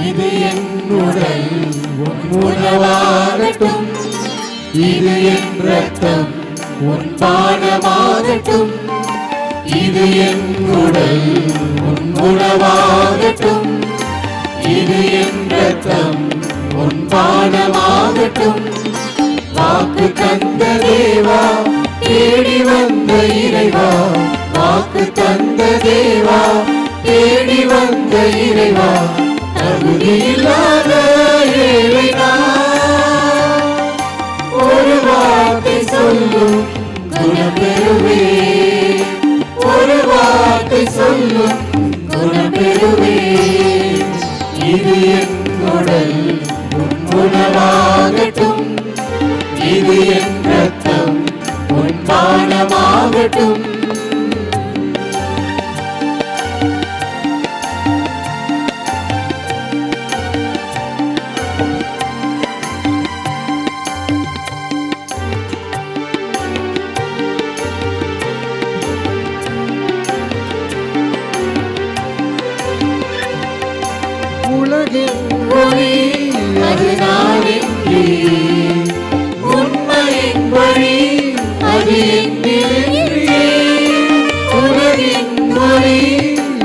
இது என் உடல் உன் உணவாகட்டும், இது என் இரத்தம் உன் பானமாகட்டும். இது என் உடல் உன் உணவாகட்டும், இது என் இரத்தம் உன் பானமாகட்டும். வாக்கு தந்த தேவா, தேடி வந்த இறைவா, வாக்கு தந்த தேவா, தேடி வந்த இறைவா, தகுதியில்லாத ஏழை நான். ஒரு வார்த்தை சொல்லும் குணம் பெறுவே, ஒரு வார்த்தை சொல்லும் குணம் பெறுவே. இது என் உடல் உன் உணவாகட்டும், இது என் இரத்தம் உன் பானமாகட்டும். உலகின் ஒளி அது நான் என்று, உண்மையின் வழி அது என்னிலே. உலகின் ஒளி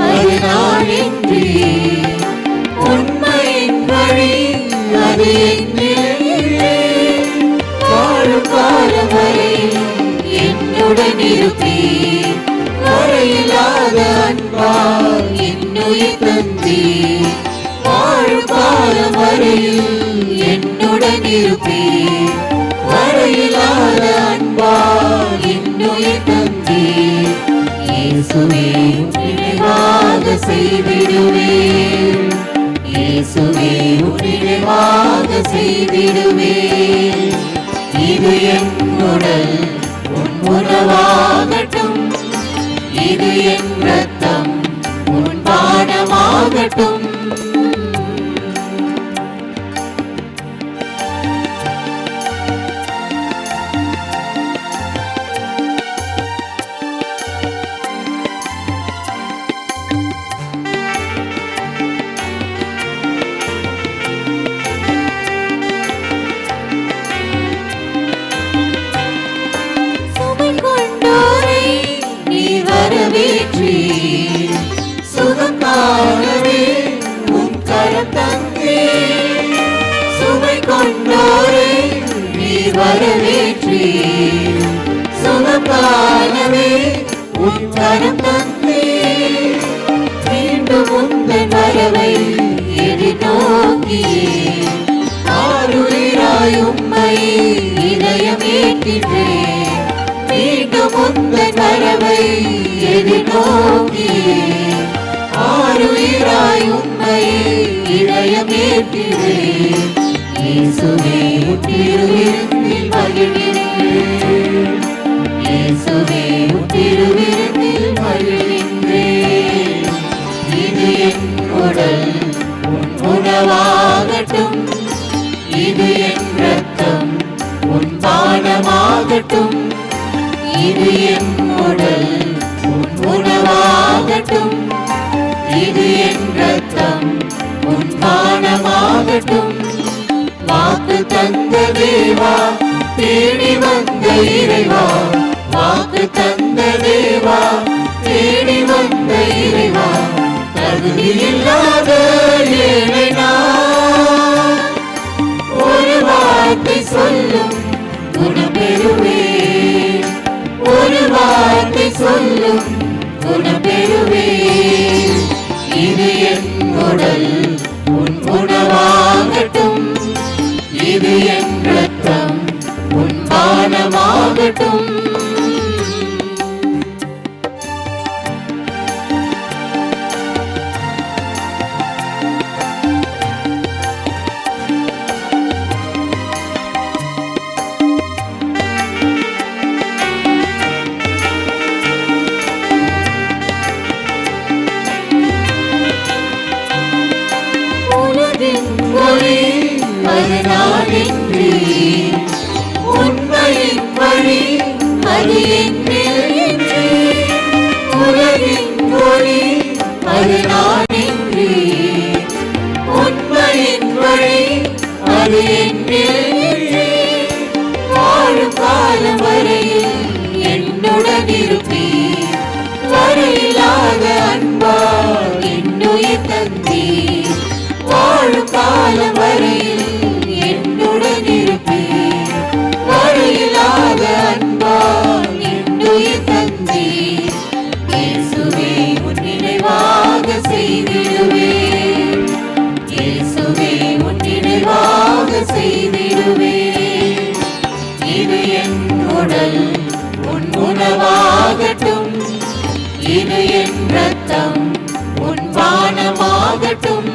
அது நான் என்று, உண்மையின் வழி அது என்னிலே. வாழும் காலம் வரை என்னுடன் இருப்பீர், வரையில்லாத அன்பால் என்னுயிர் தந்தீர். வாழும் காலம் வரையில் என்னுடன் இருப்பீர், வரையில்லாத அன்பால் என்னுயிர் தந்தீர். இயேசுவே நினைவாக செய்திடுவேன், இயேசுவே நினைவாக செய்திடுவேன். இது என் உடல் உன் உணவாகட்டும், இது என் இரத்தம் உன் பானமாகட்டும். சுகம் காணவே உன் கரம் தந்தே, சுமை கொண்டோரை நீ வரவேற்றி. சுகம் காணவே உன் கரம் தந்தே, மீண்டும் உந்தன் வரவை எதிர்நோக்கியே. ஆருயிராய் உம்மை இதயம் ஏற்றினேன், மீண்டும் உந்தன் வரவை எதிர்நோக்கியே. ஆருயிராய் உம்மை இதயம் ஏற்றினேன். இயேசுவே திருவிருந்தில் மகிழ்கின்றேன், இயேசுவே திருவிருந்தில் மகிழ்கின்றேன். இது என் உடல் உன் உணவாகட்டும், இது என் இரத்தம் உன் பானமாகட்டும். இது என் உடல் உன் உணவாகட்டும், இது என் இரத்தம் உன் பானமாகட்டும். வாக்கு தந்த தேவா, தேடி வந்த இறைவா, வாக்கு தந்த தேவா, தேடி வந்த இறைவா, தகுதியில்லாத ஏழை நான். ஒரு வார்த்தை சொல்லும் குணம் பெறுவேன், ஒரு வார்த்தை சொல்லும் குணம் பெறுவேன். இது என் உடல் உன் உணவாகட்டும், இது என் இரத்தம் உன் பானமாகட்டும். அது நான் என்று, உண்மையின் வழி அது என்னில். உலகின் ஒளி அது நான் என்று, உண்மை இது என் ரத்தம் உன் பானமாகட்டும்.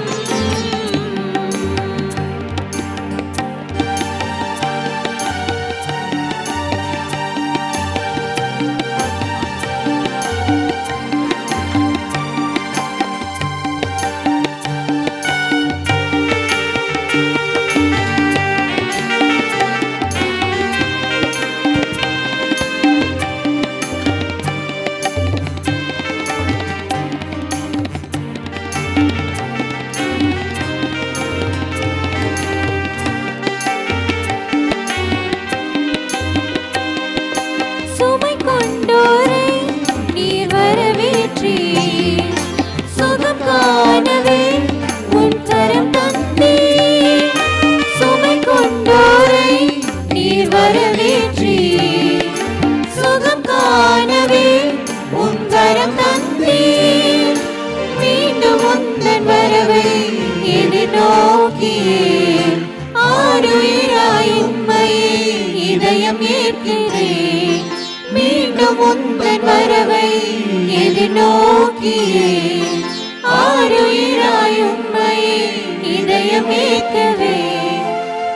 மீண்டும் உந்தன் வரவை எதிர்நோக்கியே ஆருயிராய் உம்மையே இதயம் ஏற்கவே.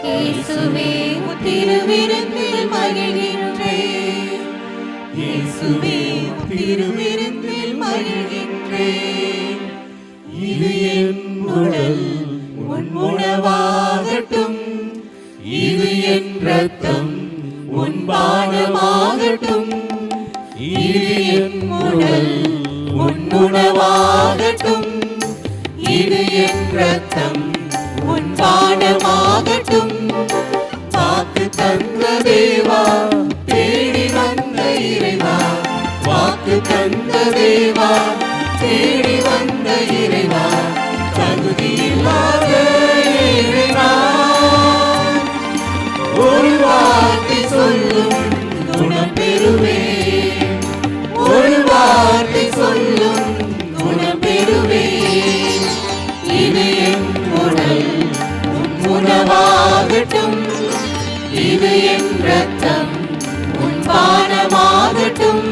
இயேசுவே உம் திருவிருந்தில் மகிழ்கின்றேன், இயேசுவே உம் திருவிருந்தில் மகிழ்கின்றேன். இது என் உடல் உன் உணவாகட்டும், இது என் ரத்தம் உன் பானமாகட்டும். இது என் உடல் உன் உணவாகட்டும், இது என் ரத்தம் உன் பானமாகட்டும். வாக்கு தந்த தேவா தேடி வந்த இறைவா, வாக்கு தந்த தேவா தேடி வந்த இறைவா, தகுதியில்லாத இறைவா ஒரு வார்த்தை சொல்லும் குணம் பெறுவேன், ஒரு வார்த்தை சொல்லும் குணம் பெறுவேன். இது என் உடல் உன் உணவாகட்டும், இது என் ரத்தம் உன் பானமாகட்டும்.